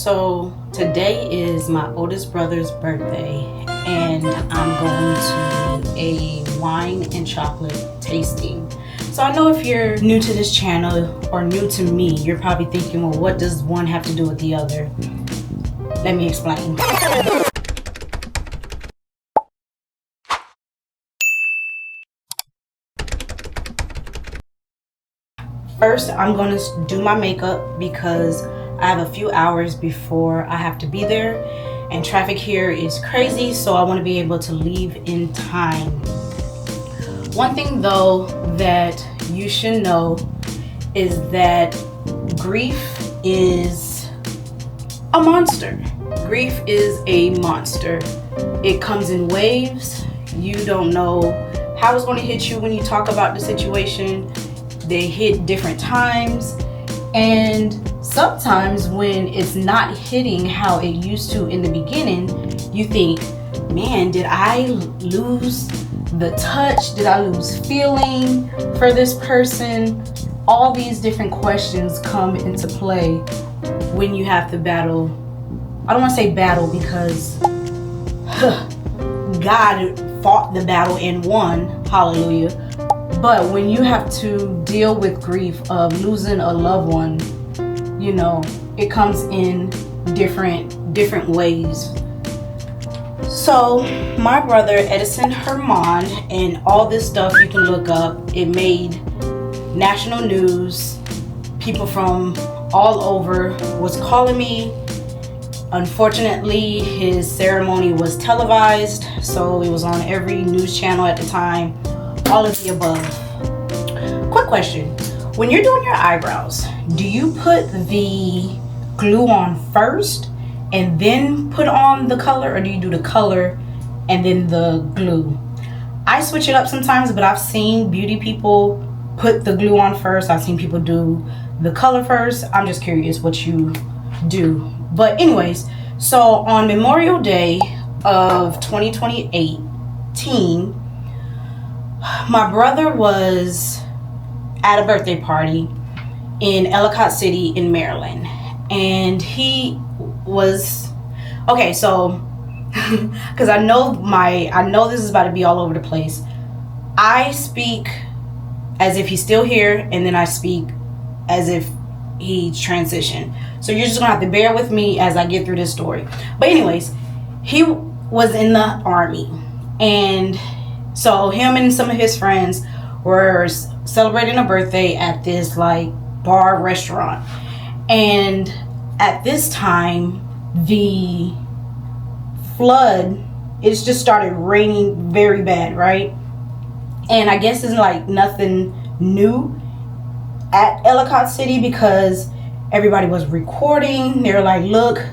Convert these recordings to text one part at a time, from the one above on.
So today is my oldest brother's birthday, and I'm going to a wine and chocolate tasting. So I know if you're new to this channel or new to me, you're probably thinking, well, what does one have to do with the other? Let me explain. First, I'm going to do my makeup because I have a few hours before I have to be there, and traffic here is crazy, so I want to be able to leave in time. One thing though that you should know is that grief is a monster. Grief is a monster. It comes in waves. You don't know how it's going to hit you when you talk about the situation. They hit different times, and sometimes when it's not hitting how it used to in the beginning, you think, man, did I lose the touch? Did I lose feeling for this person? All these different questions come into play when you have to battle. I don't want to say battle because God fought the battle and won, hallelujah. But when you have to deal with grief of losing a loved one, you know, it comes in different ways. So my brother Eddison Hermond, and all this stuff you can look up, it made national news. People from all over was calling me. Unfortunately, his ceremony was televised, so it was on every news channel at the time. All of the above. Quick question. When you're doing your eyebrows, do you put the glue on first and then put on the color, or do you do the color and then the glue? I switch it up sometimes, but I've seen beauty people put the glue on first. I've seen people do the color first. I'm just curious what you do. But anyways, so on Memorial Day of 2018, my brother was at a birthday party in Ellicott City in Maryland, and he was okay. So because I know this is about to be all over the place, I speak as if he's still here, and then I speak as if he transitioned. So you're just gonna have to bear with me as I get through this story. But anyways, he was in the Army, and so him and some of his friends were celebrating a birthday at this like bar restaurant. And at this time, the flood, it's just started raining very bad, right? And I guess it's like nothing new at Ellicott City because everybody was recording. They're like, look,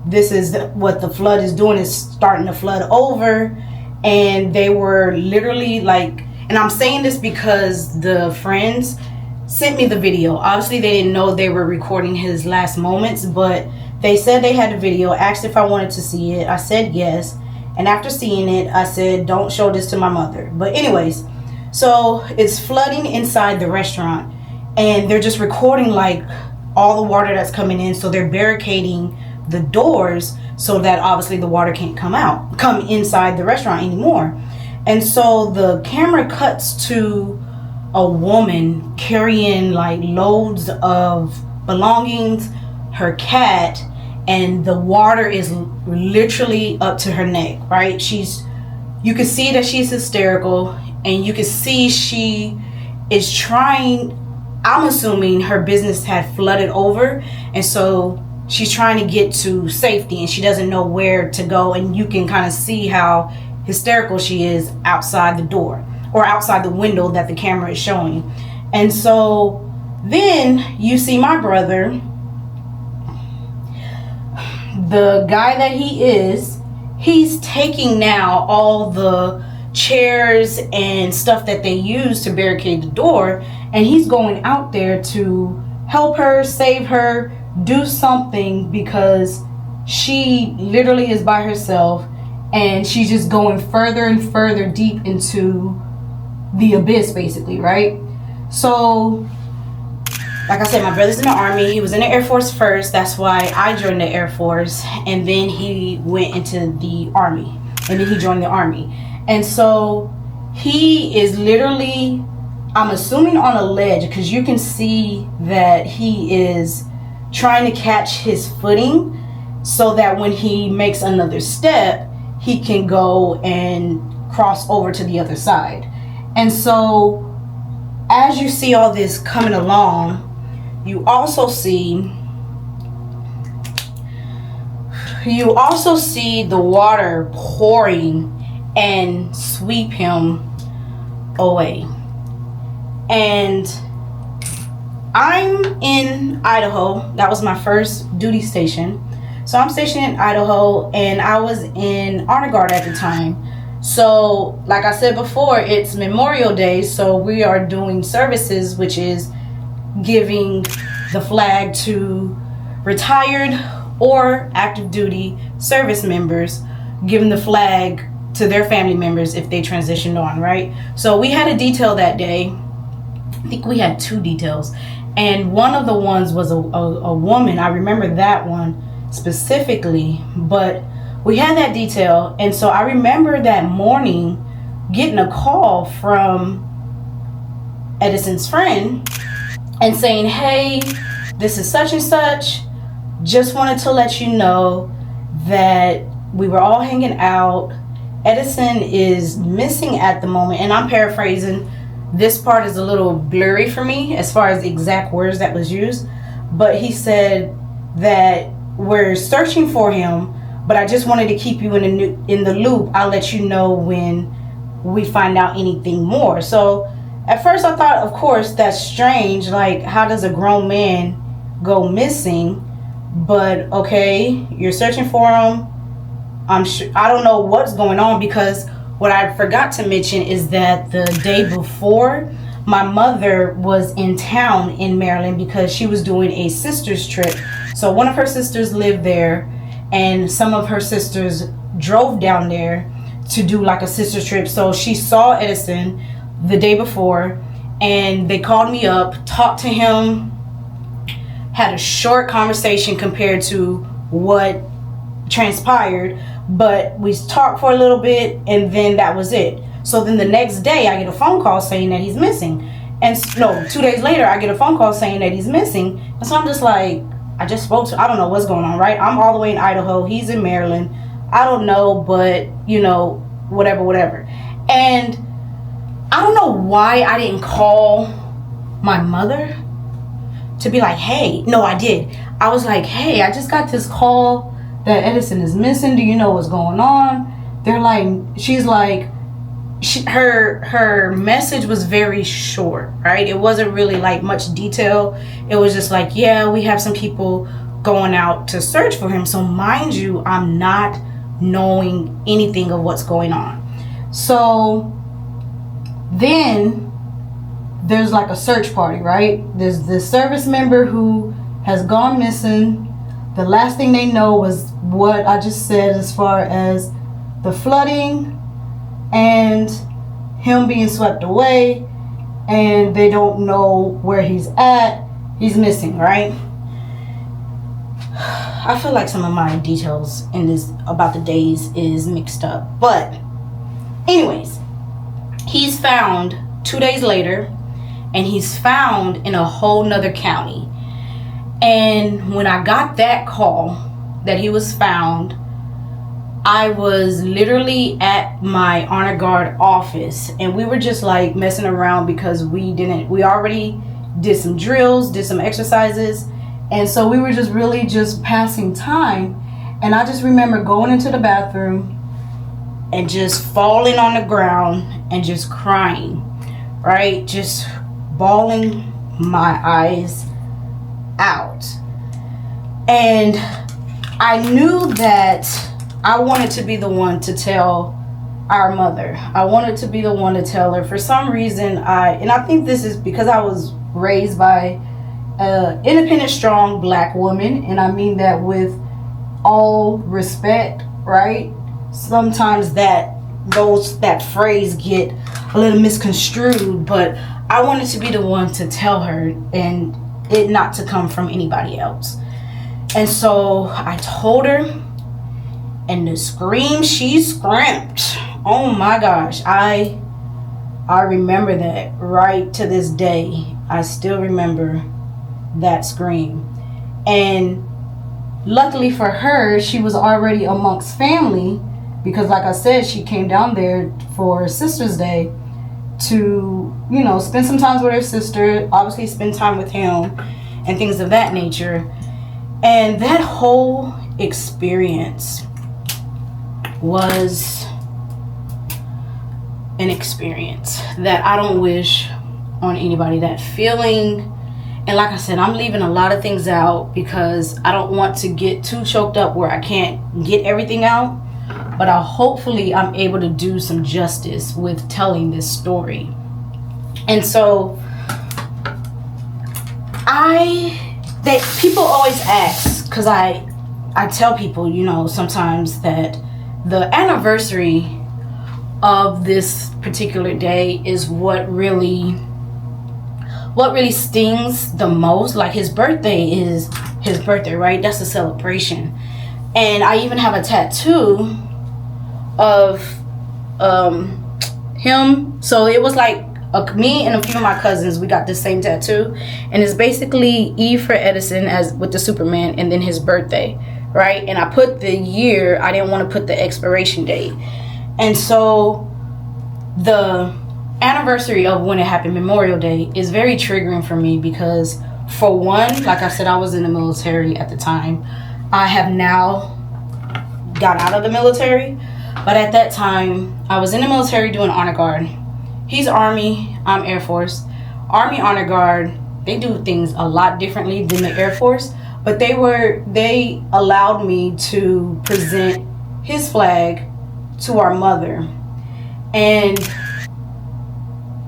this is what the flood is doing, is starting to flood over. And they were literally like, and I'm saying this because the friends sent me the video. Obviously they didn't know they were recording his last moments, but they said they had the video, asked if I wanted to see it. I said yes, and after seeing it, I said, don't show this to my mother. But anyways, so it's flooding inside the restaurant, and they're just recording like all the water that's coming in, so they're barricading the doors so that obviously the water can't come inside the restaurant anymore. And so the camera cuts to a woman carrying like loads of belongings, her cat, and the water is literally up to her neck, right? You can see that she's hysterical, and you can see she is trying, I'm assuming her business had flooded over, and so she's trying to get to safety and she doesn't know where to go, and you can kind of see how hysterical she is outside the door or outside the window that the camera is showing. And so then you see my brother, the guy that he is, he's taking now all the chairs and stuff that they use to barricade the door, and he's going out there to help her, save her, do something, because she literally is by herself and she's just going further and further deep into the abyss basically, right? So Like I said, my brother's in the Army. He was in the Air Force first. That's why I joined the Air Force. And then he went into the Army. And then he joined the Army. And so he is literally, I'm assuming, on a ledge, because you can see that he is trying to catch his footing so that when he makes another step, he can go and cross over to the other side. And so as you see all this coming along, you also see the water pouring and sweep him away. And I'm in Idaho. That was my first duty station. So I'm stationed in Idaho, and I was in honor guard at the time. So like I said before, it's Memorial Day, so we are doing services, which is giving the flag to retired or active duty service members, giving the flag to their family members if they transitioned on, right? So we had a detail that day. I think we had 2 details, and one of the ones was a woman. I remember that one specifically, but we had that detail. And so I remember that morning getting a call from Edison's friend and saying, hey, this is such and such, just wanted to let you know that we were all hanging out. Edison is missing at the moment. And I'm paraphrasing, this part is a little blurry for me as far as the exact words that was used, but he said that we're searching for him, but I just wanted to keep you in the loop. I'll let you know when we find out anything more. So at first I thought, of course, that's strange. Like, how does a grown man go missing? But okay, you're searching for him. I'm sure, I don't know what's going on, because what I forgot to mention is that the day before, my mother was in town in Maryland because she was doing a sister's trip. So one of her sisters lived there, and some of her sisters drove down there to do like a sister's trip. So she saw Edison the day before, and they called me up, talked to him, had a short conversation compared to what transpired, but we talked for a little bit, and then that was it. So then the next day I get a phone call saying that he's missing, and no, 2 days later I get a phone call saying that he's missing. And so I'm just like, I just spoke to, I don't know what's going on, right? I'm all the way in Idaho, he's in Maryland, I don't know, but you know, whatever. And I don't know why I didn't call my mother to be like, hey, no, I did. I was like, hey, I just got this call that Edison is missing. Do you know what's going on? They're like, she's like, her message was very short, right? It wasn't really like much detail. It was just like, yeah, we have some people going out to search for him. So mind you, I'm not knowing anything of what's going on. So then there's like a search party, right? There's this service member who has gone missing. The last thing they know was what I just said, as far as the flooding and him being swept away, and they don't know where he's at. He's missing, right? I feel like some of my details in this about the days is mixed up, but anyways, he's found 2 days later, and he's found in a whole nother county. And when I got that call that he was found, I was literally at my honor guard office, and we were just like messing around because we already did some drills, did some exercises, and so we were just really just passing time. And I just remember going into the bathroom and just falling on the ground and just crying, right? Just bawling my eyes out. And I knew that I wanted to be the one to tell our mother. I wanted to be the one to tell her. For some reason, I think this is because I was raised by an independent, strong black woman, and I mean that with all respect, right? Sometimes that phrase get a little misconstrued, but I wanted to be the one to tell her and it not to come from anybody else. And so I told her, and the scream she screamed, oh my gosh, I remember that right to this day. I still remember that scream. And luckily for her, she was already amongst family, because like I said, she came down there for Sister's Day to, you know, spend some time with her sister, obviously spend time with him and things of that nature. And that whole experience was an experience that I don't wish on anybody. That feeling, and like I said, I'm leaving a lot of things out because I don't want to get too choked up where I can't get everything out. But hopefully I'm able to do some justice with telling this story. And so people always ask, because I tell people, you know, sometimes that the anniversary of this particular day is what really stings the most. Like, his birthday is his birthday, right? That's a celebration. And I even have a tattoo of him. So it was like me and a few of my cousins, we got the same tattoo, and it's basically E for Edison, as with the Superman, and then his birthday, right? And I put the year, I didn't want to put the expiration date. And so the anniversary of when it happened, Memorial Day, is very triggering for me because, for one, like I said, I was in the military at the time. I have now got out of the military, but at that time I was in the military doing honor guard. He's Army, I'm Air Force. Army honor guard, they do things a lot differently than the Air Force, but they allowed me to present his flag to our mother. And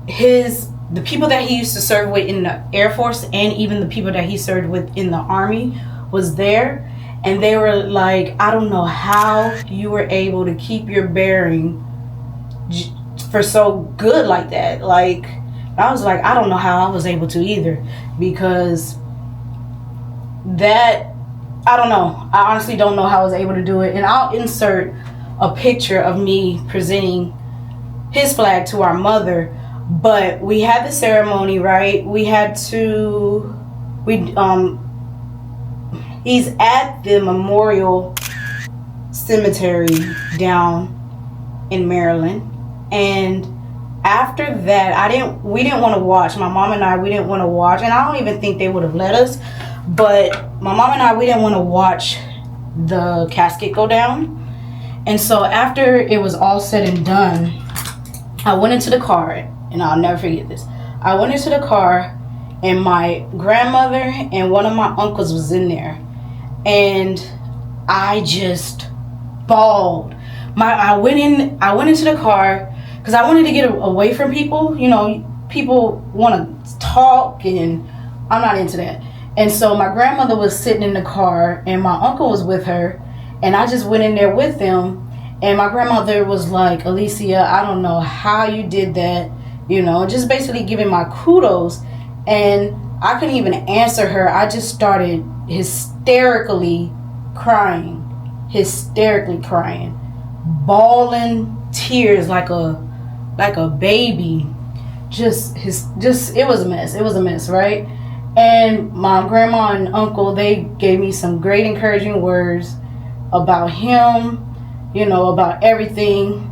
the people that he used to serve with in the Air Force, and even the people that he served with in the Army, was there. And they were like, I don't know how you were able to keep your bearing for so good like that. Like, I was like, I don't know how I was able to either, because that, I don't know. I honestly don't know how I was able to do it. And I'll insert a picture of me presenting his flag to our mother. But we had the ceremony, right? He's at the Memorial Cemetery down in Maryland. And after that, we didn't want to watch. My mom and I, we didn't want to watch. And I don't even think they would have let us. But my mom and I, we didn't want to watch the casket go down. And so after it was all said and done, I went into the car, and I'll never forget this. I went into the car, and my grandmother and one of my uncles was in there. And I just bawled. I went into the car because I wanted to get away from people. You know, people want to talk, and I'm not into that. And so my grandmother was sitting in the car, and my uncle was with her, and I just went in there with them. And my grandmother was like, Alicia, I don't know how you did that, you know, just basically giving my kudos. And I couldn't even answer her. I just started hysterically crying, bawling tears like a baby. Just it was a mess, right? And my grandma and uncle, they gave me some great encouraging words about him, you know, about everything.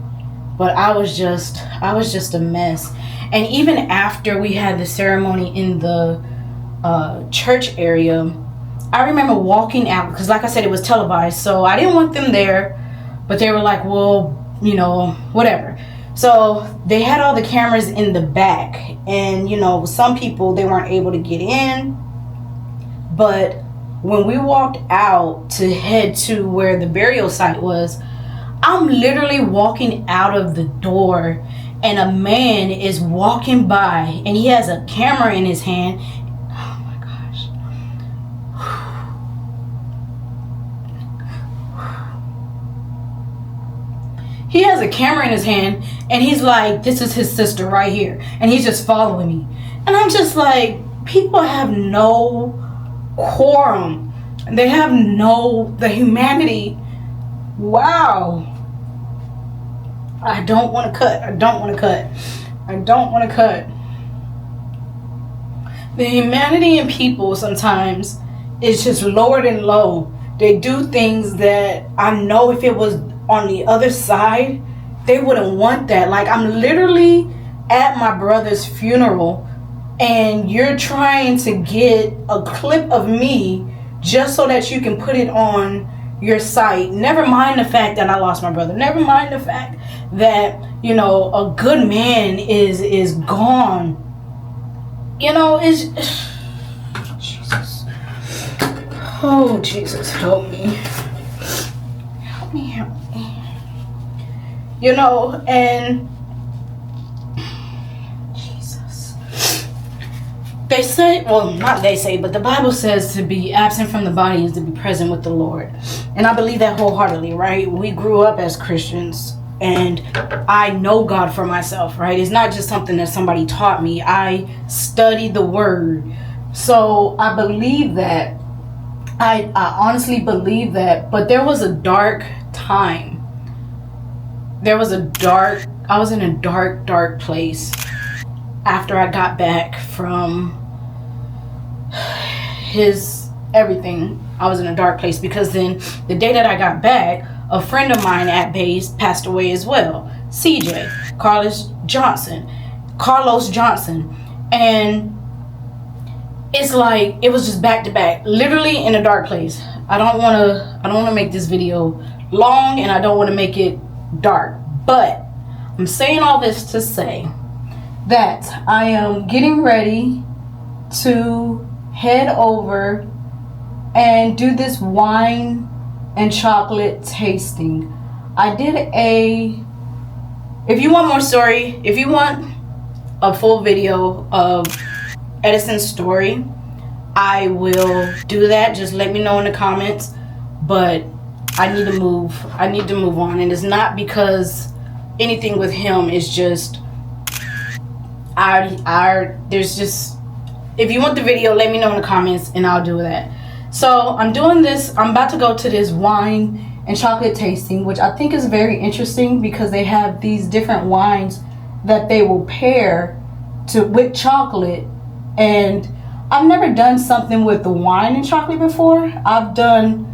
But I was just a mess. And even after we had the ceremony in the church area, I remember walking out, because like I said, it was televised, so I didn't want them there. But they were like, well, you know, whatever. So they had all the cameras in the back, and you know, some people, they weren't able to get in. But when we walked out to head to where the burial site was, I'm literally walking out of the door, and a man is walking by, and he has a camera in his hand. Oh my gosh. He has a camera in his hand, and he's like, this is his sister right here, and he's just following me. And I'm just like, people have no quorum. They have the humanity. Wow. I don't want to cut. The humanity in people sometimes is just lowered and low. They do things that I know if it was on the other side, they wouldn't want that. Like, I'm literally at my brother's funeral and you're trying to get a clip of me just so that you can put it on your site. Never mind the fact that I lost my brother. Never mind the fact that, you know, a good man is gone. You know, it's Jesus. Oh, Jesus, help me. Help me. You know, and Jesus. They say, well, not they say, but the Bible says to be absent from the body is to be present with the Lord. And I believe that wholeheartedly, right? We grew up as Christians. And I know God for myself, right? It's not just something that somebody taught me. I studied the word. So I believe that. I honestly believe that. But there was a dark time. I was in a dark place after I got back from his everything. I was in a dark place because then the day that I got back, a friend of mine at base passed away as well. CJ, Carlos Johnson. And it's like, it was just back to back, literally in a dark place. I don't want to make this video long and I don't want to make it dark, but I'm saying all this to say that I am getting ready to head over and do this wine and chocolate tasting. If you want more story, if you want a full video of Edison's story, I will do that. Just let me know in the comments. But I need to move on. And it's not because anything with him. It's just there's just, if you want the video, let me know in the comments and I'll do that. So I'm doing this. I'm about to go to this wine and chocolate tasting, which I think is very interesting because they have these different wines that they will pair with chocolate. And I've never done something with the wine and chocolate before. I've done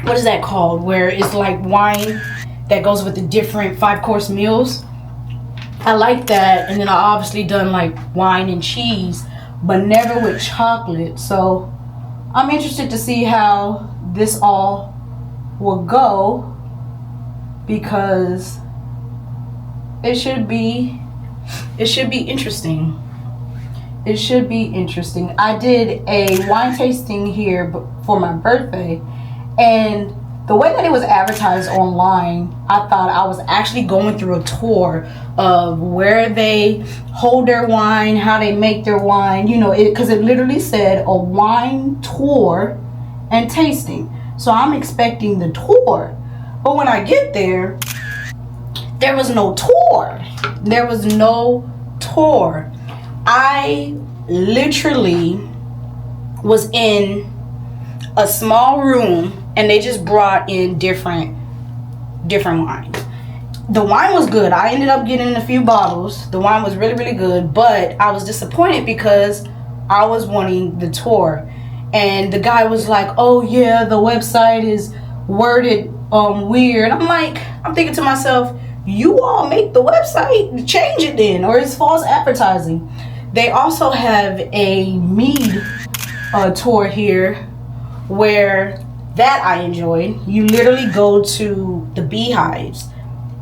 what is that called, where it's like wine that goes with the different 5-course meals. I like that. And then I obviously done like wine and cheese, but never with chocolate. So I'm interested to see how this all will go, because it should be interesting. It should be interesting. I did a wine tasting here for my birthday, and the way that it was advertised online, I thought I was actually going through a tour of where they hold their wine, how they make their wine, you know, because it literally said a wine tour and tasting. So I'm expecting the tour. But when I get there, there was no tour. There was no tour. I literally was in a small room and they just brought in different wines. The wine was good. I ended up getting a few bottles. The wine was really, really good, but I was disappointed because I was wanting the tour. And the guy was like, oh yeah, the website is worded weird. I'm thinking to myself, you all make the website, change it then, or it's false advertising. They also have a mead tour here where that I enjoyed. You literally go to the beehives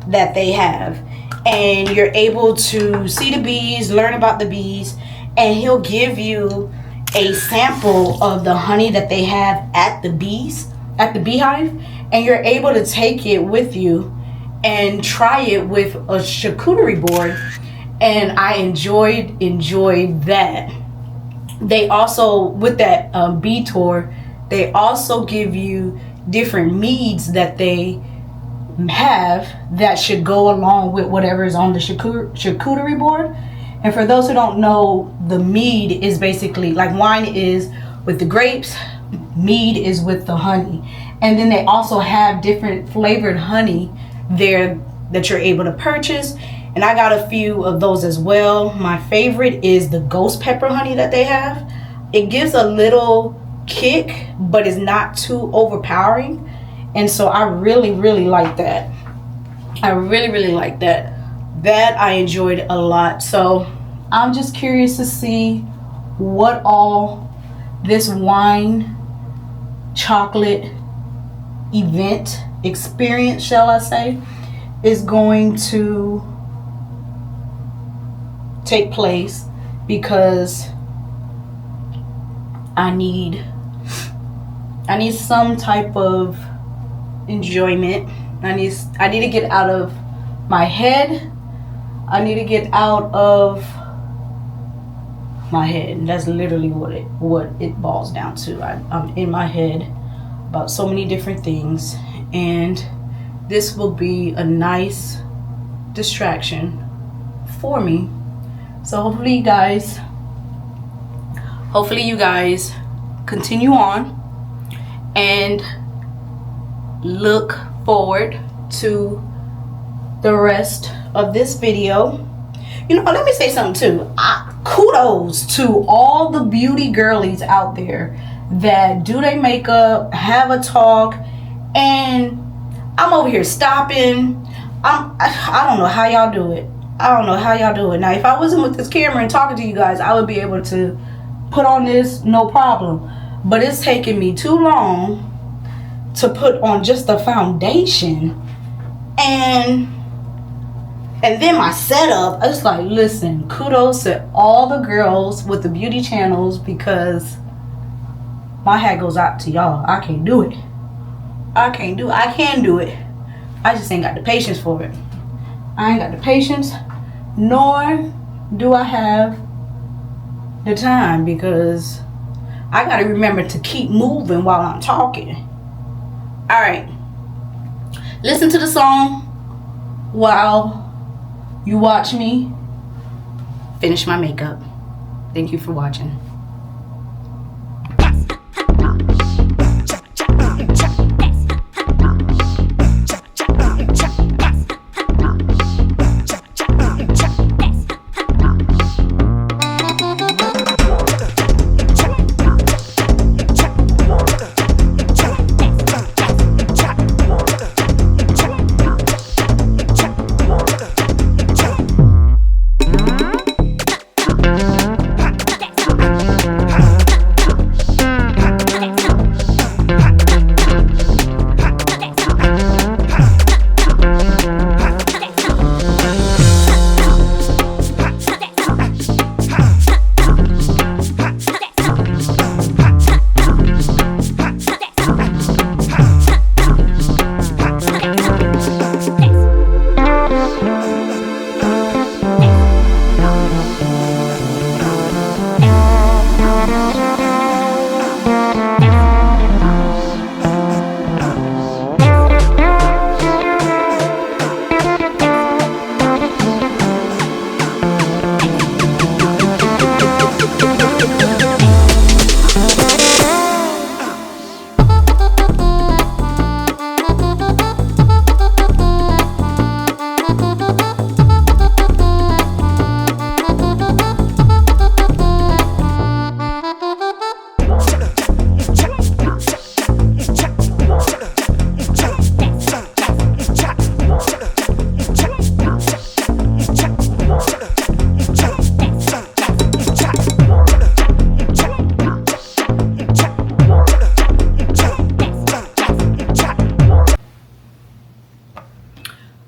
that they have and you're able to see the bees, learn about the bees, and he'll give you a sample of the honey that they have at the beehive, and you're able to take it with you and try it with a charcuterie board. And I enjoyed that. They also, with that bee tour, they also give you different meads that they have that should go along with whatever is on the charcuterie board. And for those who don't know, the mead is basically like wine is with the grapes, mead is with the honey. And then they also have different flavored honey there that you're able to purchase. And I got a few of those as well. My favorite is the ghost pepper honey that they have. It gives a little kick, but it's not too overpowering. And so I really, really like that. I really like that. That I enjoyed a lot. So I'm just curious to see what all this wine chocolate event experience, shall I say, is going to take place, because I need some type of enjoyment. I need to get out of my head. I need to get out of my head. That's literally what it boils down to. I'm in my head about so many different things, and this will be a nice distraction for me. So hopefully you guys continue on and look forward to the rest of this video. You know, let me say something too. Kudos to all the beauty girlies out there that do their makeup, have a talk, and I'm over here stopping. I don't know how y'all do it. Now, if I wasn't with this camera and talking to you guys, I would be able to put on this no problem. But it's taking me too long to put on just the foundation, and then my setup. It's like, listen, kudos to all the girls with the beauty channels, because my hat goes out to y'all. I can't do it. I can do it. I just ain't got the patience for it. I ain't got the patience, nor do I have the time, because I gotta remember to keep moving while I'm talking. All right, listen to the song while you watch me finish my makeup. Thank you for watching.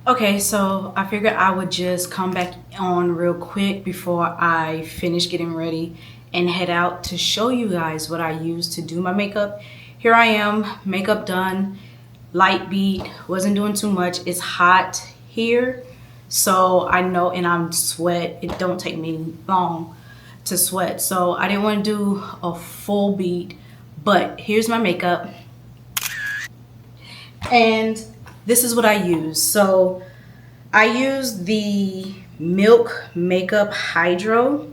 Okay, so I figured I would just come back on real quick before I finish getting ready and head out to show you guys what I use to do my makeup. Here I am, makeup done, light beat, wasn't doing too much. It's hot here, so I know, and I'm sweat. It don't take me long to sweat, so I didn't want to do a full beat, but here's my makeup. And this is what I use. So I use the Milk Makeup Hydro.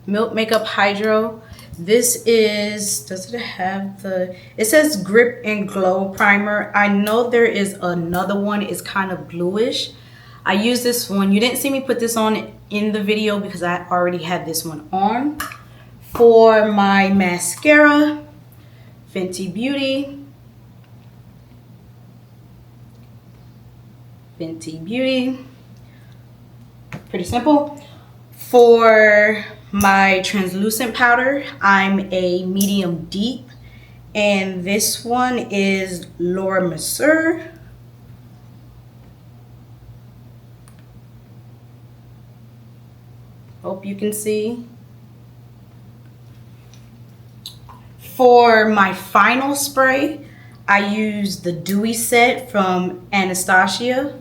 Milk Makeup Hydro. This is, does it have the, it says Grip and Glow Primer. I know there is another one, it's kind of bluish. I use this one. You didn't see me put this on in the video because I already had this one on. For my mascara, Fenty Beauty. Fenty Beauty. Pretty simple. For my translucent powder, I'm a medium deep, and this one is Laura Mercier. Hope you can see. For my final spray, I use the Dewy Set from Anastasia.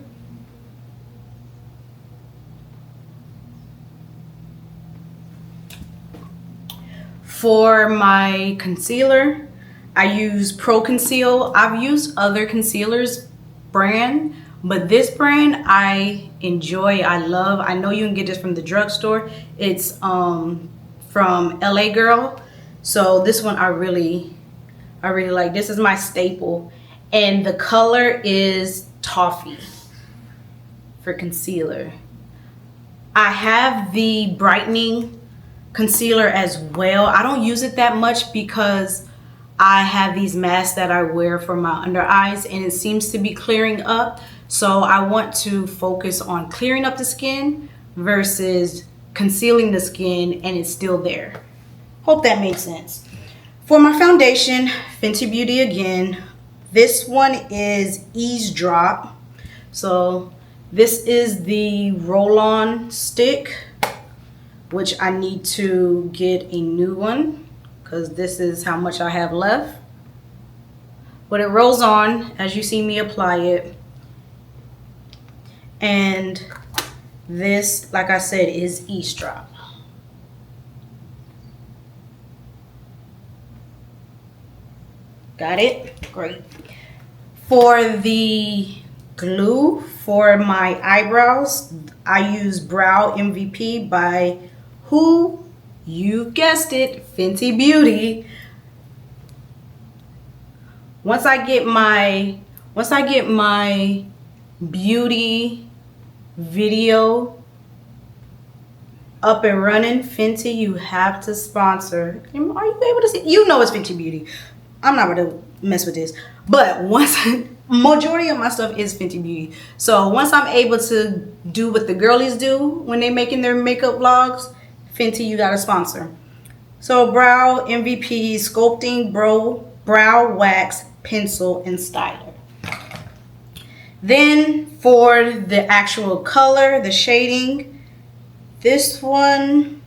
For my concealer, I use Pro Conceal. I've used other concealers brand, but this brand I enjoy, I love. I know you can get this from the drugstore. It's from LA Girl. So this one I really like. This is my staple, and the color is Toffee for concealer. I have the brightening concealer as well. I don't use it that much because I have these masks that I wear for my under eyes, and it seems to be clearing up. So I want to focus on clearing up the skin versus concealing the skin and it's still there. Hope that makes sense. For my foundation, Fenty Beauty again. This one is Eavesdrop. So this is the roll-on stick, which I need to get a new one because this is how much I have left. But it rolls on as you see me apply it. And this, like I said, is Eavesdrop. Got it? Great. For the glue for my eyebrows, I use Brow MVP by who? You guessed it, Fenty Beauty. Once I get my beauty video up and running, Fenty, you have to sponsor. Are you able to see? You know it's Fenty Beauty. I'm not going to mess with this. But once, majority of my stuff is Fenty Beauty. So once I'm able to do what the girlies do when they making their makeup vlogs, Fenty, you got to sponsor. So Brow MVP Sculpting Brow Wax Pencil and Styler. Then for the actual color, the shading, this one,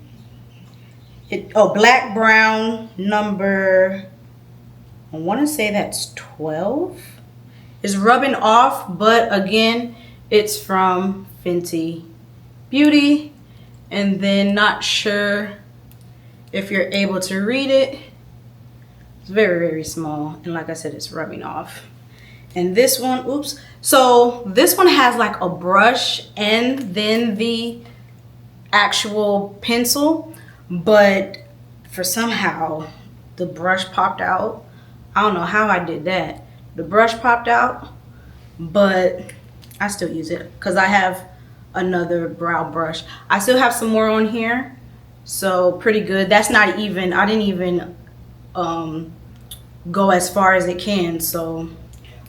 Black Brown number, I want to say that's 12. It's rubbing off, but again, it's from Fenty Beauty. And then not sure if you're able to read it. It's very, very small. And like I said, it's rubbing off. And this one, oops. So this one has like a brush and then the actual pencil, but for somehow the brush popped out. I don't know how I did that. The brush popped out, but I still use it because I have another brow brush. I still have some more on here, so pretty good. That's not even, I didn't even go as far as it can, so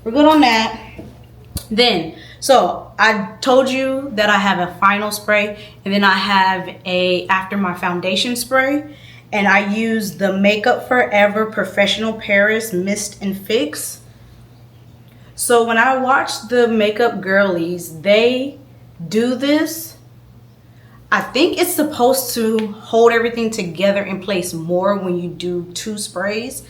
we're good on that. Then, so I told you that I have a final spray, and then I have a after my foundation spray, and I use the Makeup Forever Professional Paris Mist and Fix. So when I watch the makeup girlies, they do this. I think it's supposed to hold everything together in place more when you do 2 sprays.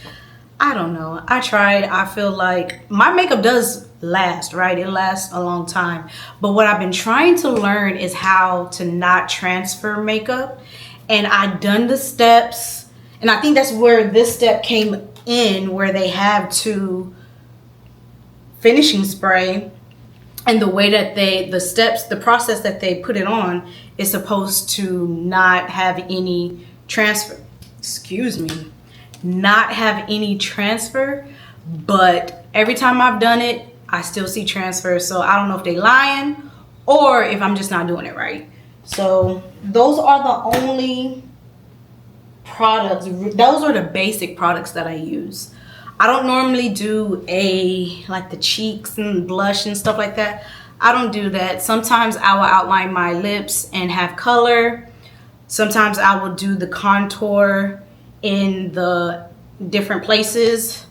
I don't know. I tried. I feel like my makeup does last, right? It lasts a long time. But what I've been trying to learn is how to not transfer makeup. And I've done the steps. And I think that's where this step came in, where they have to finishing spray. And the way that the process that they put it on is supposed to not have any transfer, excuse me, not have any transfer. But every time I've done it, I still see transfer. So I don't know if they lying or if I'm just not doing it right. So those are the only products. Those are the basic products that I use. I don't normally do like the cheeks and blush and stuff like that. I don't do that. Sometimes I will outline my lips and have color. Sometimes I will do the contour in the different places.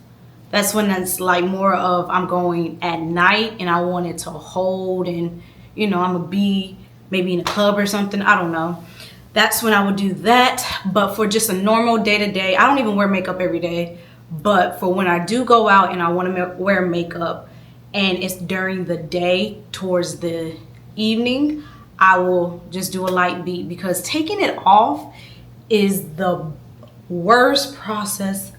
That's when it's like more of I'm going at night and I want it to hold, and I'm gonna be maybe in a club or something. I don't know. That's when I would do that. But for just a normal day-to-day, I don't even wear makeup every day. But for when I do go out and I want to wear makeup and it's during the day towards the evening, I will just do a light beat, because taking it off is the worst process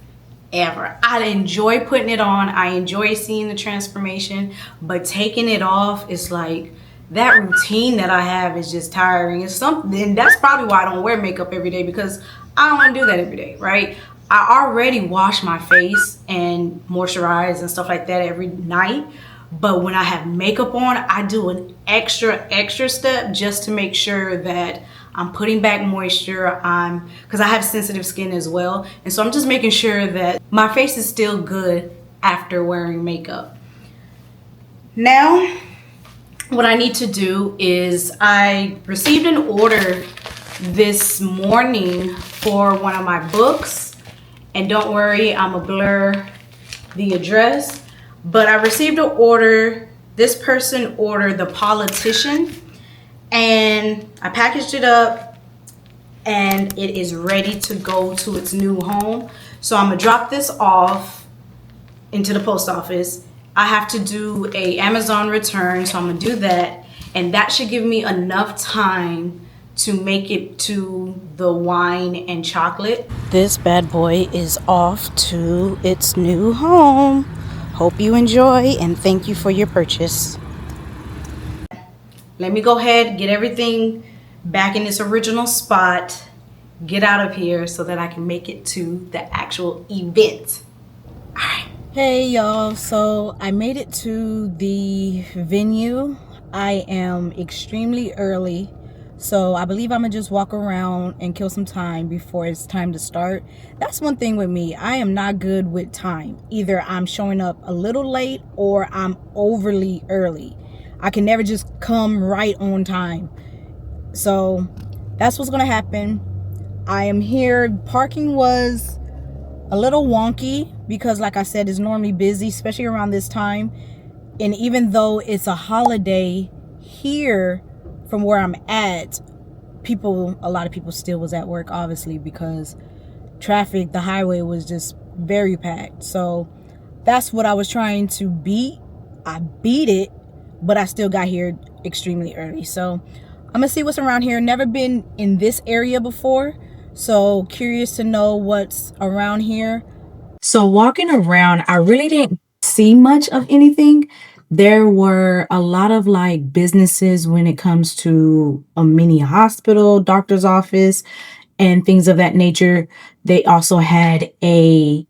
ever. I enjoy putting it on. I enjoy seeing the transformation, but taking it off is like that routine that I have is just tiring. It's something that's probably why I don't wear makeup every day, because I don't want to do that every day, right? I already wash my face and moisturize and stuff like that every night. But when I have makeup on, I do an extra step just to make sure that I'm putting back moisture. Because I have sensitive skin as well. And so I'm just making sure that my face is still good after wearing makeup. Now, what I need to do is I received an order this morning for one of my books. And don't worry, I'm gonna blur the address. But I received an order. This person ordered The Politician. And I packaged it up. And it is ready to go to its new home. So I'm gonna drop this off into the post office. I have to do a Amazon return, so I'm gonna do that. And that should give me enough time to make it to the wine and chocolate. This bad boy is off to its new home. Hope you enjoy, and thank you for your purchase. Let me go ahead, get everything back in its original spot, get out of here so that I can make it to the actual event. All right. Hey y'all, so I made it to the venue. I am extremely early. So I believe I'm gonna just walk around and kill some time before it's time to start. That's one thing with me. I am not good with time. Either I'm showing up a little late or I'm overly early. I can never just come right on time. So that's what's gonna happen. I am here. Parking was a little wonky because, like I said, it's normally busy, especially around this time. And even though it's a holiday here, from where I'm at, a lot of people still was at work, obviously, because traffic, the highway was just very packed. So that's what I was trying to beat. I beat it, but I still got here extremely early. So I'm gonna see what's around here. Never been in this area before, so curious to know what's around here. So walking around, I really didn't see much of anything. There were a lot of like businesses when it comes to a mini hospital, doctor's office, and things of that nature. They also had a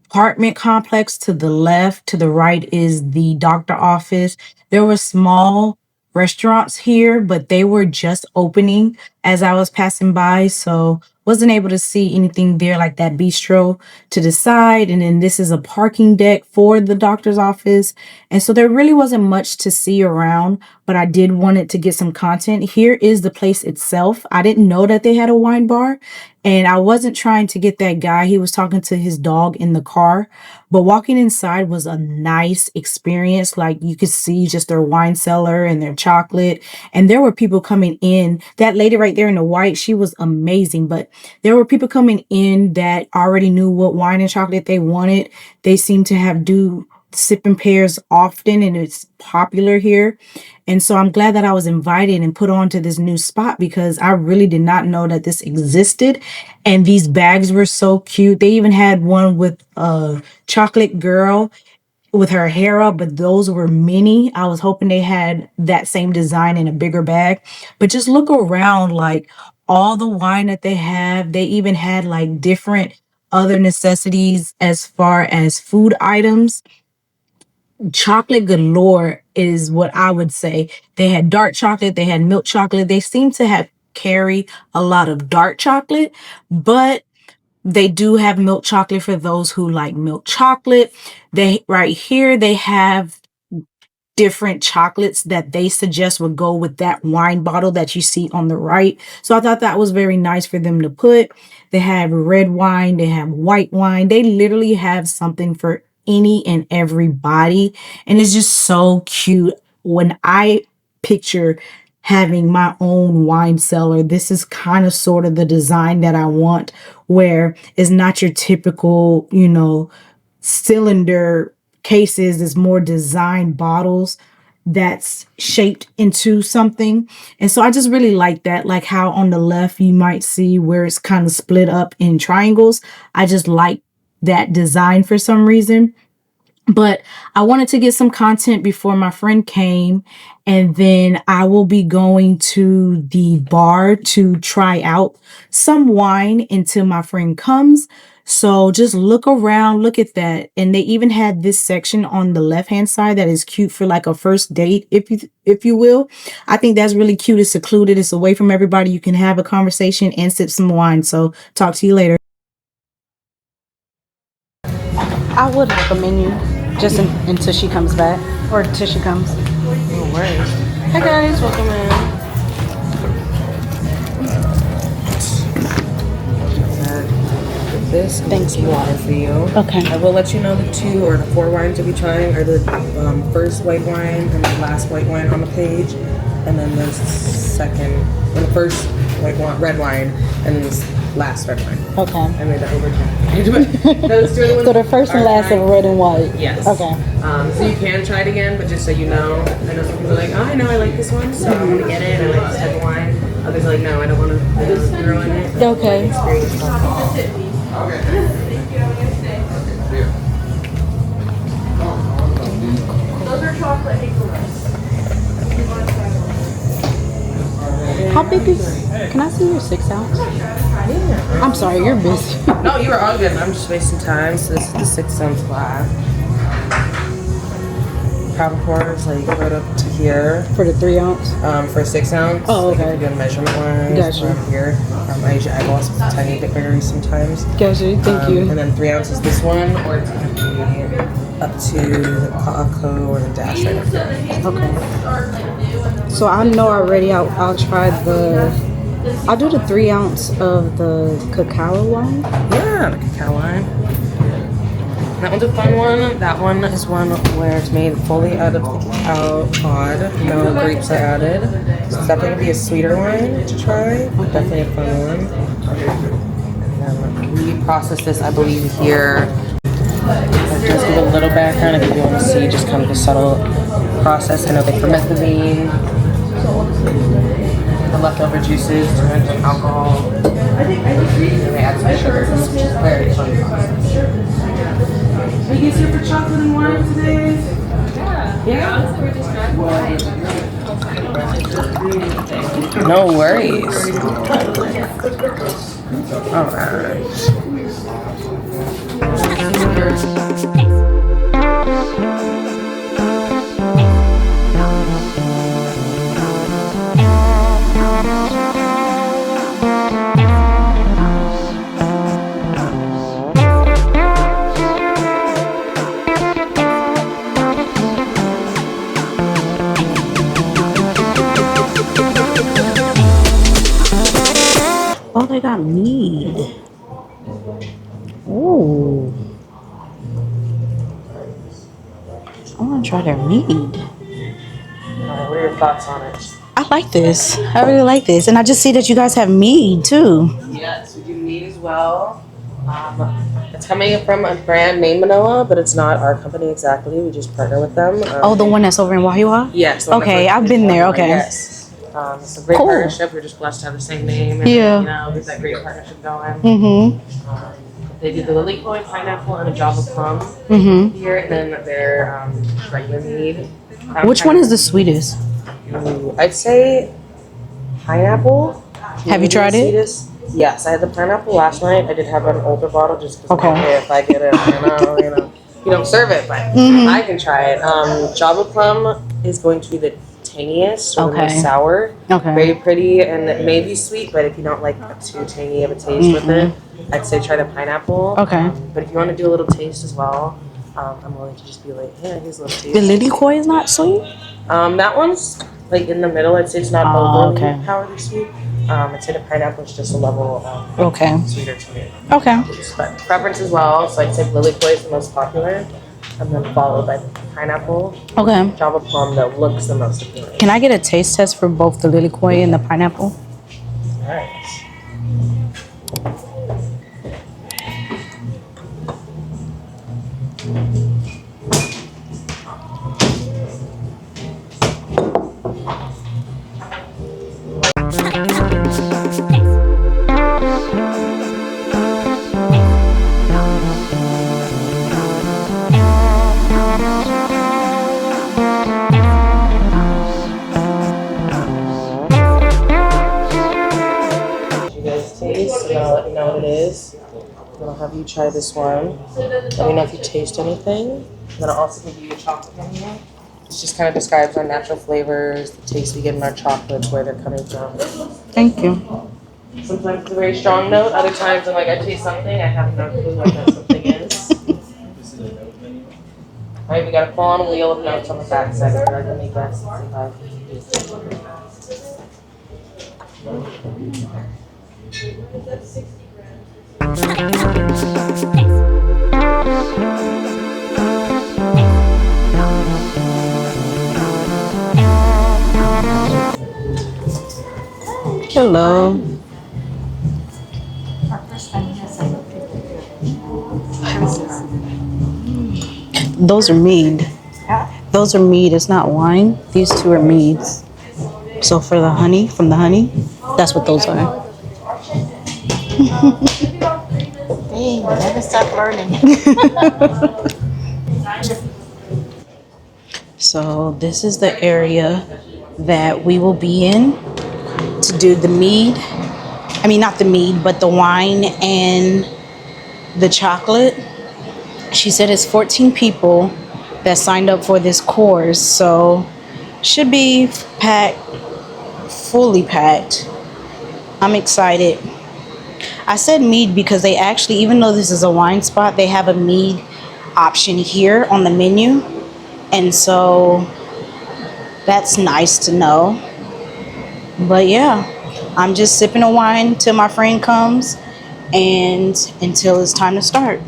apartment complex to the left. To the right is the doctor office. There were small restaurants here, but they were just opening as I was passing by, so wasn't able to see anything there, like that bistro to the side. And then this is a parking deck for the doctor's office, and so there really wasn't much to see around, but I did want it to get some content. Here is the place itself. I didn't know that they had a wine bar, and I wasn't trying to get that guy. He was talking to his dog in the car, but walking inside was a nice experience. Like, you could see just their wine cellar and their chocolate, and there were people coming in. That lady right there in the white, she was amazing, but there were people coming in that already knew what wine and chocolate they wanted. They seem to have sipping pairs often, and it's popular here. And so I'm glad that I was invited and put on to this new spot, because I really did not know that this existed. And these bags were so cute. They even had one with a chocolate girl. with her hair up, but those were mini. I was hoping they had that same design in a bigger bag. But just look around, like all the wine that they have. They even had like different other necessities as far as food items. Chocolate galore is what I would say. They had dark chocolate, they had milk chocolate. They seem to have carry a lot of dark chocolate, but they do have milk chocolate for those who like milk chocolate. They right here they have different chocolates that they suggest would go with that wine bottle that you see on the right. So I thought that was very nice for them to put. They have red wine, they have white wine. They literally have something for any and everybody. And it's just so cute. When I picture having my own wine cellar, this is kind of sort of the design that I want, where it's not your typical, cylinder cases, is more design bottles that's shaped into something. And so I just really like that, like how on the left you might see where it's kind of split up in triangles. I just like that design for some reason. But I wanted to get some content before my friend came, and then I will be going to the bar to try out some wine until my friend comes. So just look around, look at that. And they even had this section on the left-hand side that is cute for like a first date, if you will. I think that's really cute. It's secluded, it's away from everybody. You can have a conversation and sip some wine. So talk to you later. I would like a menu just until she comes back, or until she comes. No worries. Hi guys, welcome in. This Thanks. is water for you. Okay. I will let you know the 2 or the 4 wines you'll be trying are the first white wine and the last white wine on the page, and then the second, or the first red wine, and then the last red wine. Okay. I made that overtime. Those 2 are the ones. So the first and last are red and white. Yes. Okay. So you can try it again, but just so you know, I know some people are like, oh, I know I like this one, so I'm gonna get it. I like this type of wine. Others are like, no, I don't want to throw in it. Okay. Experience. Those are chocolate hazelnuts. How big is? Can I see your 6 ounce? Yeah. I'm sorry, you're busy. No, you were all good. I'm just wasting time. So this is the 6 ounce glass. Proper pours like right up to here. For the 3 ounce. For 6 ounce. Oh, okay. Like if you do measurement wise. Gotcha. Around here. I usually eyeball a tiny bit bigger sometimes. Gotcha. Thank you. And then 3 ounces this one, or it's gonna be up to the Paco or the Dash right up there. Okay. So I know already. I'll try the. I'll do the 3 ounce of the cacao wine. Yeah, the cacao wine. That one's a fun one. That one is one where it's made fully out of the cacao pod. No grapes are added. So it's definitely gonna be a sweeter wine to try. Definitely a fun one. And then we process this, I believe, here. Just give a little background if you want to see just kind of the subtle process. I know they ferment the bean. The leftover juices turn into alcohol. And they add some sugar. It's a very fun process. Are you guys here for chocolate and wine today? Yeah. No worries. All right. Oh, they got mead. Ooh. I want to try their mead. What are your thoughts on it? I like this. I really like this. And I just see that you guys have mead too. Yes, we do mead as well. It's coming from a brand named Manoa, but it's not our company exactly. We just partner with them. Oh, the one that's over in Wahiwa? Yes. Okay, I've been there. Okay. Yes. It's a great Cool. partnership. We're just blessed to have the same name. And, Yeah. we've got great partnership going. Mm-hmm. They do the lily koi, pineapple, and a java plum here, and then their regular mead. Which one is the sweetest? Ooh, I'd say pineapple. Have you tried it? Sweetest. Yes, I had the pineapple last night. I did have an older bottle just because if I get it, you don't serve it, but I can try it. Java plum is going to be the tangiest or the most sour. Very pretty, and it may be sweet, but if you don't like too tangy of a taste with it, I'd say try the pineapple. But if you want to do a little taste as well, I'm willing to just be like, yeah, here's a little taste. The lily koi is not sweet? That one's like in the middle. I'd say it's not overly powerfully sweet. I'd say the pineapple is just a level sweeter to me. But preference as well. So I'd say lily koi is the most popular, and then followed by the pineapple. Java plum that looks the most appealing. Can I get a taste test for both the lily koi and the pineapple? Alright. Let me know what it is. Then I'll have you try this one. Let me know if you taste anything. And then I'll also give you a chocolate one here. It just kind of describes our natural flavors, the taste we get in our chocolates, where they're coming from. Thank you. Sometimes it's a very strong note. Other times I'm like, I taste something, I have no clue what that something is. Alright, we got a full-on wheel of notes on the back side. If you're going to guess, Hello. Those are mead. Those are mead. It's not wine. These two are meads. So for the honey, from the honey, that's what those are. Dang, never stop learning. So this is the area that we will be in to do the mead. I mean, not the mead, but the wine and the chocolate. She said it's 14 people that signed up for this course, so should be packed, fully packed. I'm excited. I said mead because they actually, even though this is a wine spot, they have a mead option here on the menu. And so that's nice to know. But yeah, I'm just sipping a wine till my friend comes and until it's time to start.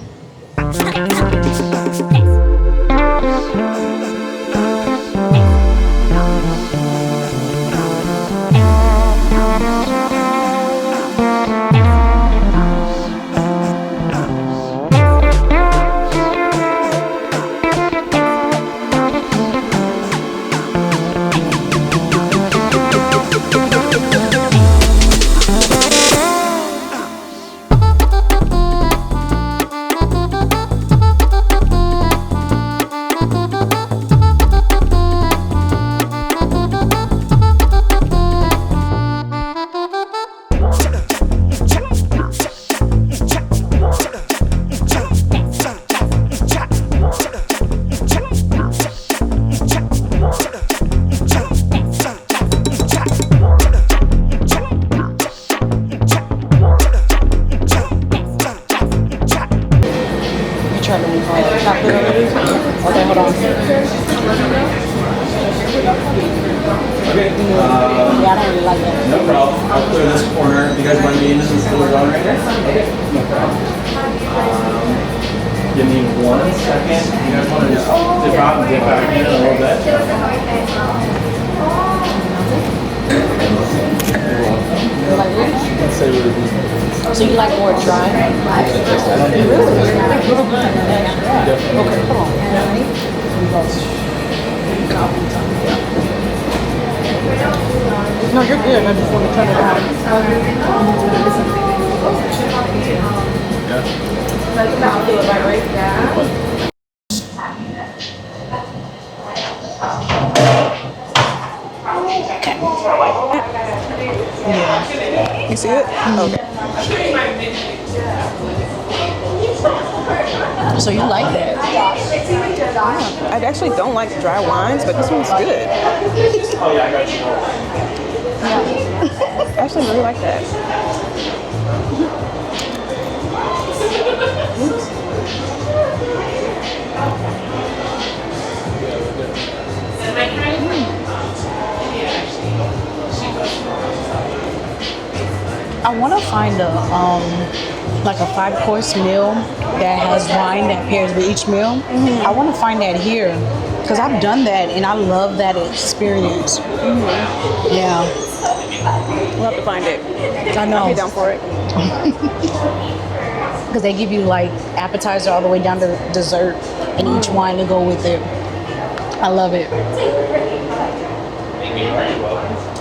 Give me 1 second. You guys want to just dip out and dip back in a little bit? So you like more dry? Really? Okay, come on. No, you're good. I just want to turn it on. Yeah. You see it? Okay. So you like that? I actually don't like dry wines, but this one's good. Oh yeah, I got you. I actually really like that. I want to find a like a 5-course meal that has wine that pairs with each meal. I want to find that here because I've done that and I love that experience. Yeah, We'll have to find it. I know. I'll be down for it. Because they give you like appetizer all the way down to dessert and each wine to go with it. I love it.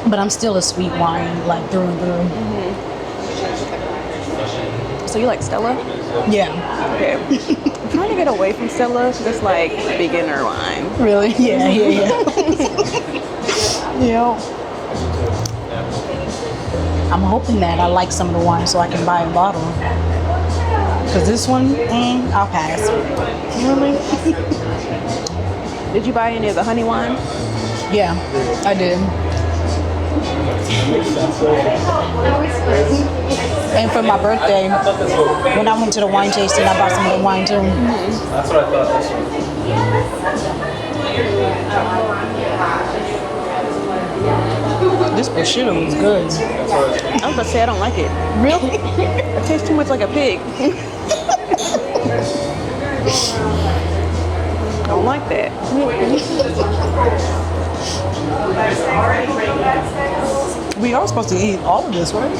But I'm still a sweet wine like through and through. So you like Stella? Yeah. Okay. I'm trying to get away from Stella because it's like beginner wine. Really? Yeah. Yeah. I'm hoping that I like some of the wine so I can buy a bottle. Because this one, I'll pass. Really? Did you buy any of the honey wine? Yeah, I did. And for my birthday, when I went to the wine tasting, I bought some of the wine too. That's what I thought this was. This prosciutto was good. I was about to say I don't like it. Really? It tastes too much like a pig. Don't like that. We are supposed to eat all of this, right?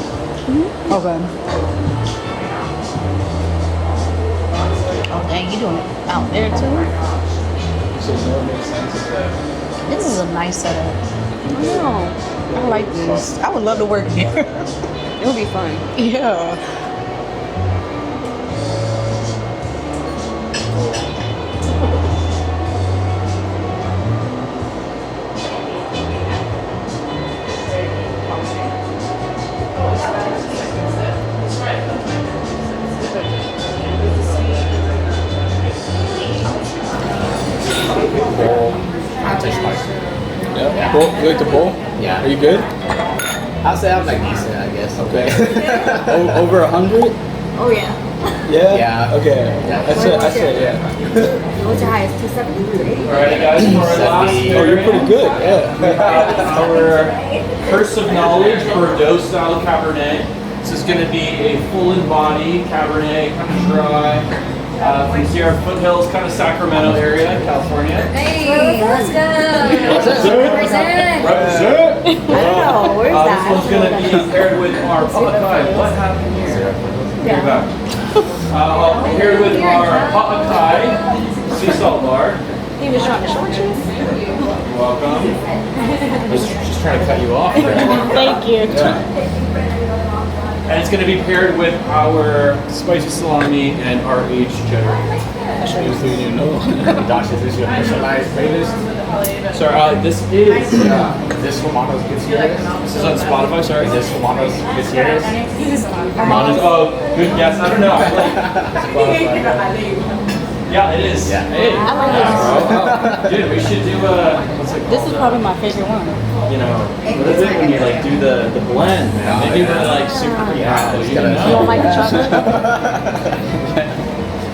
Okay. Oh, dang, you doing it out there too? This is a nice setup. No, I like this. I would love to work here. it would be fun. Yeah. Yeah. Bowl? You like the bowl? Yeah. Are you good? I'll say I'm like decent, I guess. Okay. Over 100? Oh yeah. Yeah? Yeah. Okay. Yeah. I said, yeah. What's your highest? 270? Alright guys, for our last Oh, you're pretty good. Yeah. our Curse of Knowledge Bordeaux style Cabernet. This is going to be a full in body Cabernet, kind of dry. From Sierra Foothills, kind of Sacramento area, California. Hey, let's go. Represent. Represent! I don't know. Where's that? This one's going to be paired with our Papakai. What happened here? Get back. Paired with our Papakai sea salt bar. He was trying to short you. You're welcome. I was just trying to cut you off. Thank you. And it's going to be paired with our spicy salami and our aged cheddar. Josh, is this your personalized playlist? Sorry, this is This Romano's Gutierrez? this is on Spotify. Sorry, Is this Romano's Gutierrez? Oh, good guess. I don't know. Yeah, it is. Yeah. Hey. I like this. Dude, we should do what's it called? This is probably my favorite one. You know, what is it when you like do the blend, man? Maybe we're like super compatible. You don't You don't know. like the chocolate?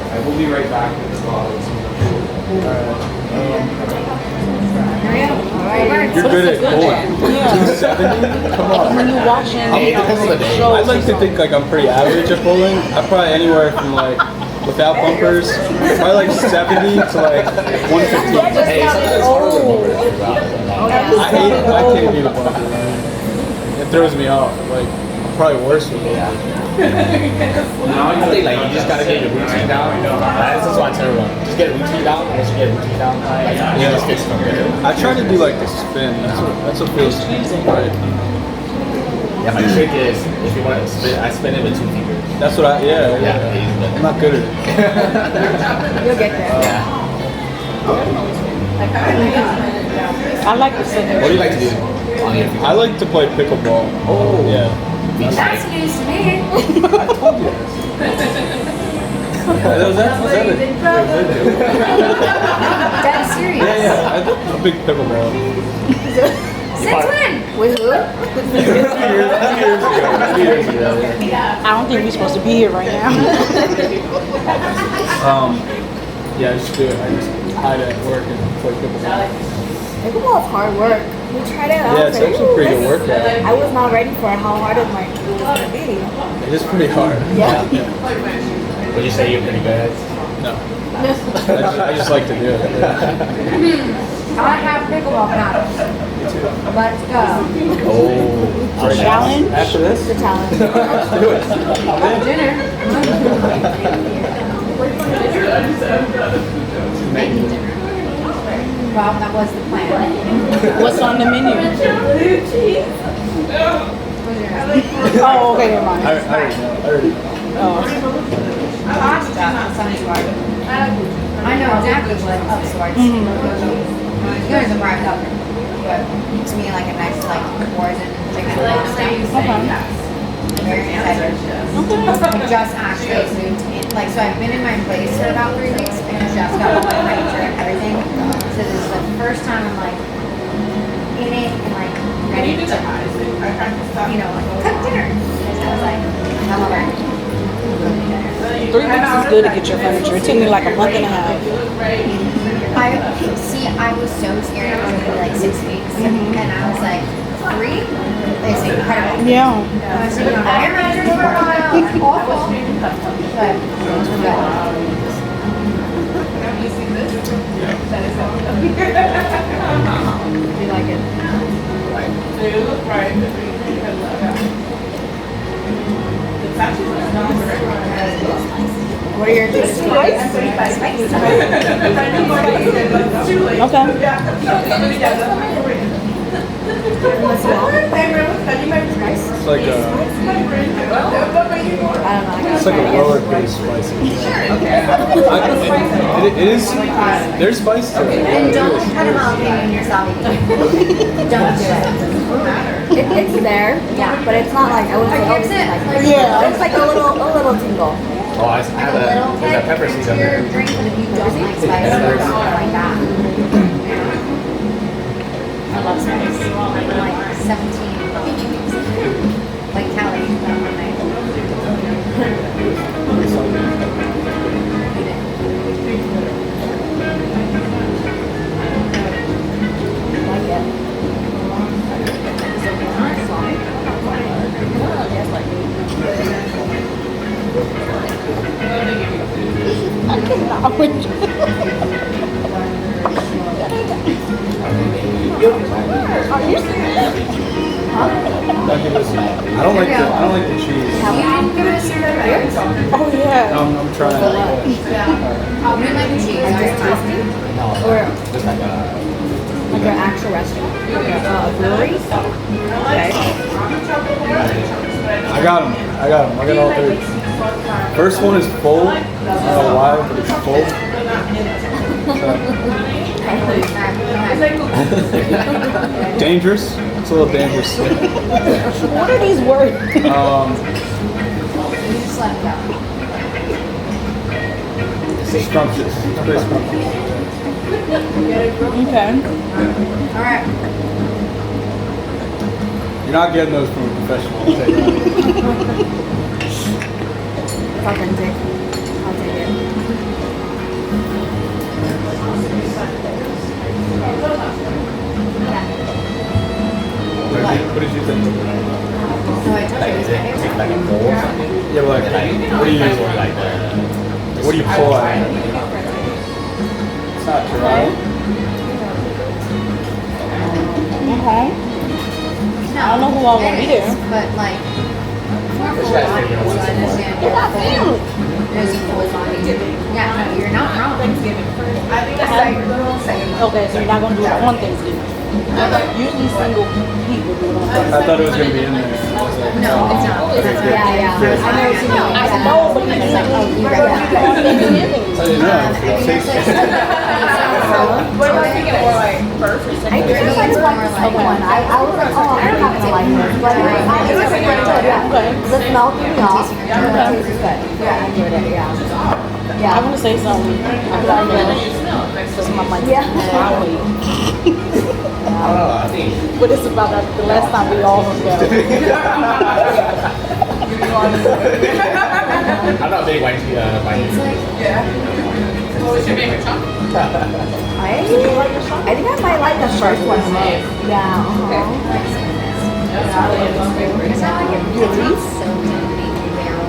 I will be right back with the bottles. You're good at bowling. 270? Come on. When you watch it, Hey, it depends on the day. I'd like to think like I'm pretty average at bowling. I'm probably anywhere from like, without bumpers, probably like 70 to like 115. Hey, sometimes harder with bumpers too, wow. I can't do the bumper, man. It throws me off. Like, I'm probably worse with it. I think like you just gotta get your routine down. That's why I tell everyone, just get a routine down. Once you get a routine down, like it just gets from there. I try to do like the spin. That's what feels right. Yeah, my trick is if you want to spin, I spin it with 2 fingers. That's what I, yeah. Yeah, I'm not good at it. You'll get there. I like the center. What do you like to do on your free I like to play pickleball. Oh. Yeah. That's news to me. Was that That's serious. Yeah. I'm a big pickleball. Since when? With who? 2 years ago. I don't think we're supposed to be here right now. Yeah, I just do it. I just hide at work and play pickleball. Pickleball is hard work. We tried it out. Yeah, it's actually a pretty good workout. I was not ready for how hard it was gonna be. It is pretty hard. Yeah. Would you say you're pretty good at it? No. I just like to do it. I have pickleball paddles. Let's go. Oh. Challenge? After this? The challenge. Let's do it. Dinner. Well, that was the plan. What's on the menu? Oh, okay, never mind. I already know. Pasta of some sort. I know exactly what of sorts. Yours are marked up. But to me, like a nice, like, Warzen chicken pasta. Very excited. I just actually moved in. Like, so I've been in my place for about 3 weeks and just got all my furniture and everything. So this is the first time I'm like in it and like ready to, like cook dinner. And I was like, I love it. 3 weeks is good to get your furniture. It took me like a month and a half. I was so scared it was gonna be like 6 weeks, and I was like, 3? It's incredible. Yeah. I was sitting on air mattress for a while. It's awful. But it's good. Do you like it? What are your tastes? It's like a lower base spicy. It is. There's spice to it. And don't cut them out in your salad. Don't do it. It's there, yeah, but it's not like I would say. Yeah, it's like a little tingle. Oh, I have there's a pepper seed on there. Drink, but if you don't like spice, or something like that. I love spice. I'm like 17 like calories one night. Like it. Are you serious? I don't like the cheese. Have you give it a serious? Oh yeah. I'm trying. You like the cheese? Are you tasty? Or like an actual restaurant? A brewery? Okay. I got them. I got all 3. First one is full. I don't know why, but it's full. Dangerous. It's a little dangerous. What are these words? You just let it go. It's scrumptious. It's pretty scrumptious. Okay. Alright. You're not getting those from a professional. I'll tell you that. It's authentic. I'll take it. What did you think? So I told you it was my favorite. Like a bowl or something. Yeah, but like, what do you use? Like What do you pull out? It's not dry. Okay. I don't know who all will be there. But like, more full body, so I understand. There's a full body. Yeah, no, you're not wrong. Okay, so you're not gonna do it on Thanksgiving. Usually single people do it on I Thanksgiving. thought it was gonna be in there. No, it's not. Yeah, yeah. I know what you mean. I know, but you It's like, oh, you got What am I thinking more like first or I second? think it's like the second one. I was like, oh, I'm not gonna like this, but it's pretty good. Yeah. The smell threw me off. The taste is good. Yeah, I enjoyed it. Yeah. I Yeah. want to say something. I feel like because my mic. Yeah. I'll wait. I think. But it's about the last time we all hung out. I'm not a big white tea. I think I might like the first one the most. Yeah.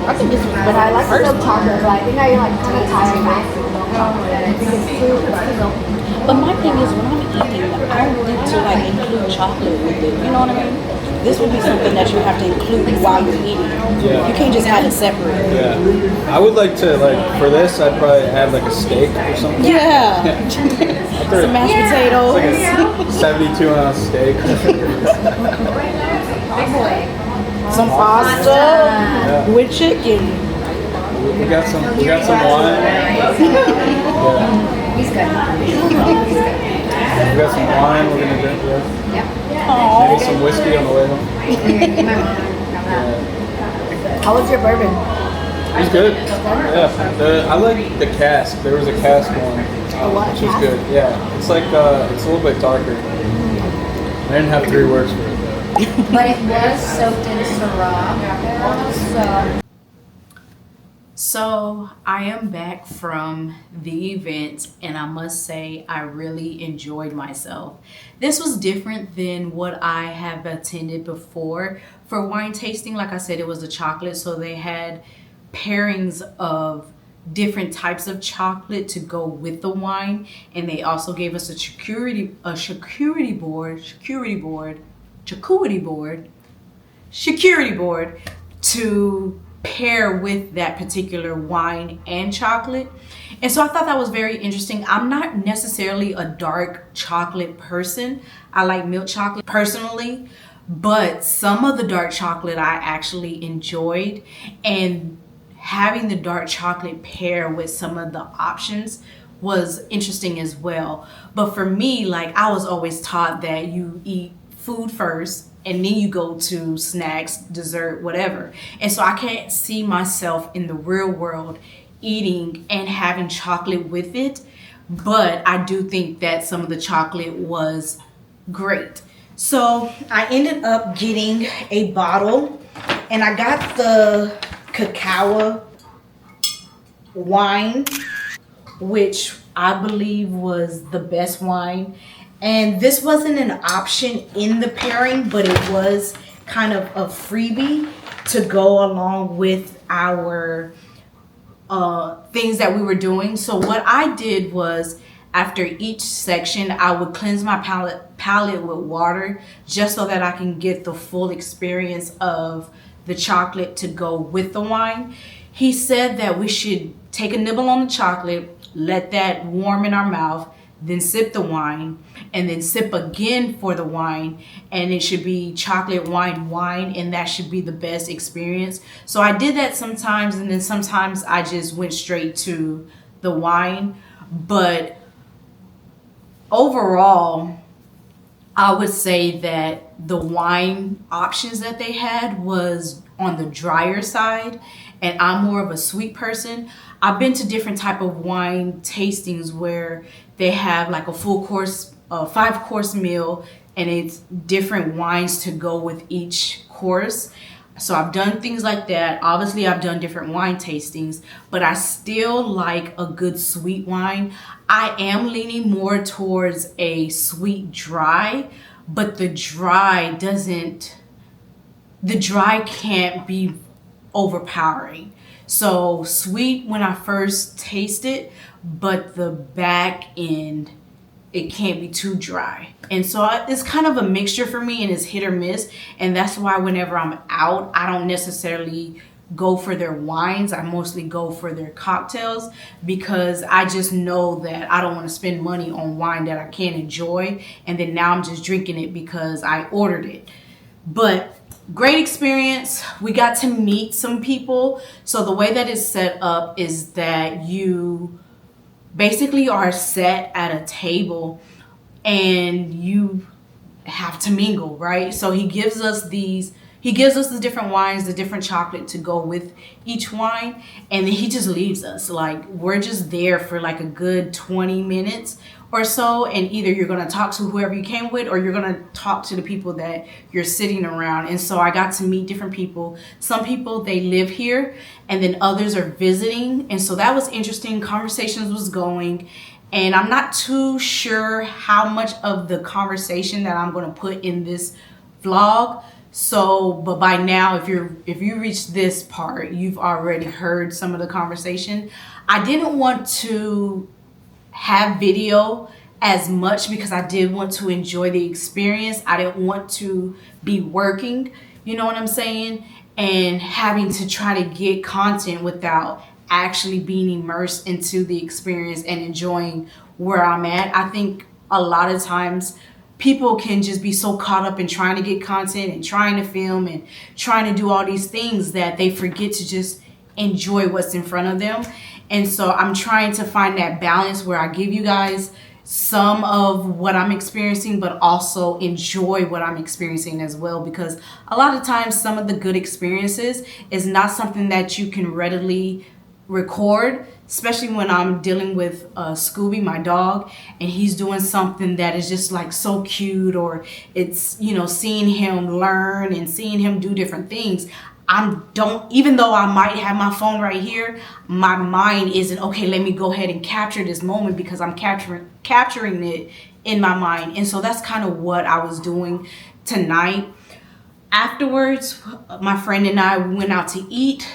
I think this was But I like the milk chocolate, but I think I like kind of tired of milk chocolate. I think it's too milky. But my thing is, when I'm eating, I don't need to like include chocolate with it. You know what I mean? This would be something that you have to include while you're eating. Yeah. You can't just have it separate. Yeah. I would like to, like, for this, I'd probably add like a steak or something. Yeah. Some mashed potatoes. Like a 72-ounce steak. Some pasta with chicken. We got some wine. He's good. We got some wine we're gonna drink with. Maybe some whiskey on the way home. How was your bourbon? It was good. Yeah. I like the cask. There was a cask one. Which was good. Yeah. It's like it's a little bit darker. I didn't have 3 words for it though. But it was soaked in Syrah. So I am back from the event and I must say I really enjoyed myself. This was different than what I have attended before. For wine tasting, like I said, it was a chocolate, so they had pairings of different types of chocolate to go with the wine, and they also gave us a charcuterie board to pair with that particular wine and chocolate. And so I thought that was very interesting. I'm not necessarily a dark chocolate person. I like milk chocolate personally, but some of the dark chocolate I actually enjoyed, and having the dark chocolate pair with some of the options was interesting as well. But for me, like, I was always taught that you eat food first and then you go to snacks, dessert, whatever. And so I can't see myself in the real world eating and having chocolate with it. But I do think that some of the chocolate was great. So I ended up getting a bottle, and I got the cacao wine, which I believe was the best wine. And this wasn't an option in the pairing, but it was kind of a freebie to go along with our things that we were doing. So what I did was, after each section, I would cleanse my palate with water just so that I can get the full experience of the chocolate to go with the wine. He said that we should take a nibble on the chocolate, let that warm in our mouth, then sip the wine, and then sip again for the wine, and it should be chocolate wine, and that should be the best experience. So I did that sometimes, and then sometimes I just went straight to the wine. But overall, I would say that the wine options that they had was on the drier side, and I'm more of a sweet person. I've been to different type of wine tastings where they have like a full course, 5-course meal, and it's different wines to go with each course. So I've done things like that. Obviously, I've done different wine tastings, but I still like a good sweet wine. I am leaning more towards a sweet dry, but the dry can't be overpowering. So sweet when I first taste it, but the back end, it can't be too dry. And so it's kind of a mixture for me, and it's hit or miss. And that's why whenever I'm out, I don't necessarily go for their wines. I mostly go for their cocktails, because I just know that I don't want to spend money on wine that I can't enjoy. And then now I'm just drinking it because I ordered it. But great experience. We got to meet some people. So the way that it's set up is that you basically are set at a table and you have to mingle, right? So he gives us the different wines, the different chocolate to go with each wine, and then he just leaves us. Like, we're just there for like a good 20 minutes or so, and either you're going to talk to whoever you came with or you're going to talk to the people that you're sitting around. And so I got to meet different people. Some people, they live here, and then others are visiting, and so that was interesting. Conversations was going, and I'm not too sure how much of the conversation that I'm going to put in this vlog. So, but by now, if you reach this part, you've already heard some of the conversation. I didn't want to have video as much because I did want to enjoy the experience. I didn't want to be working, you know what I'm saying, and having to try to get content without actually being immersed into the experience and enjoying where I'm at. I think a lot of times people can just be so caught up in trying to get content and trying to film and trying to do all these things that they forget to just enjoy what's in front of them. And so I'm trying to find that balance where I give you guys some of what I'm experiencing, but also enjoy what I'm experiencing as well, because a lot of times some of the good experiences is not something that you can readily record, especially when I'm dealing with Scooby, my dog, and he's doing something that is just like so cute, or it's, you know, seeing him learn and seeing him do different things. Even though I might have my phone right here, my mind isn't, okay, let me go ahead and capture this moment, because I'm capturing it in my mind. And so that's kind of what I was doing tonight. Afterwards, my friend and I went out to eat,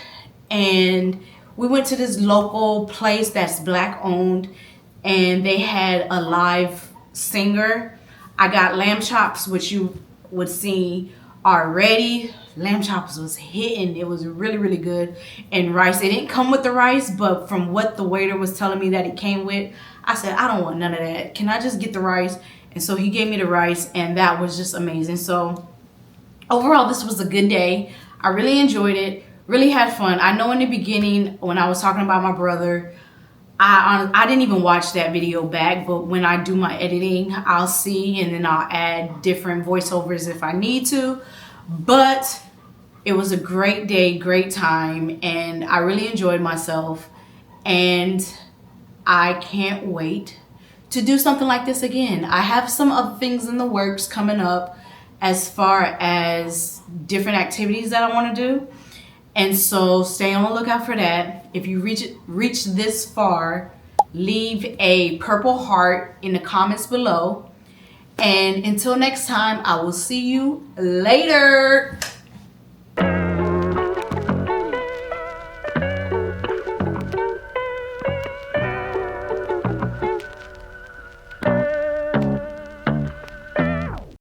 and we went to this local place that's Black owned, and they had a live singer. I got lamb chops, which you would see already. Lamb chops was hitting. It was really, really good. And rice. It didn't come with the rice, but from what the waiter was telling me that it came with, I said, I don't want none of that. Can I just get the rice? And so he gave me the rice, and that was just amazing. So overall, this was a good day. I really enjoyed it. Really had fun. I know in the beginning when I was talking about my brother, I didn't even watch that video back, but when I do my editing, I'll see, and then I'll add different voiceovers if I need to. But it was a great day, great time, and I really enjoyed myself, and I can't wait to do something like this again. I have some other things in the works coming up as far as different activities that I want to do. And so stay on the lookout for that. If you reach this far, leave a purple heart in the comments below. And until next time, I will see you later.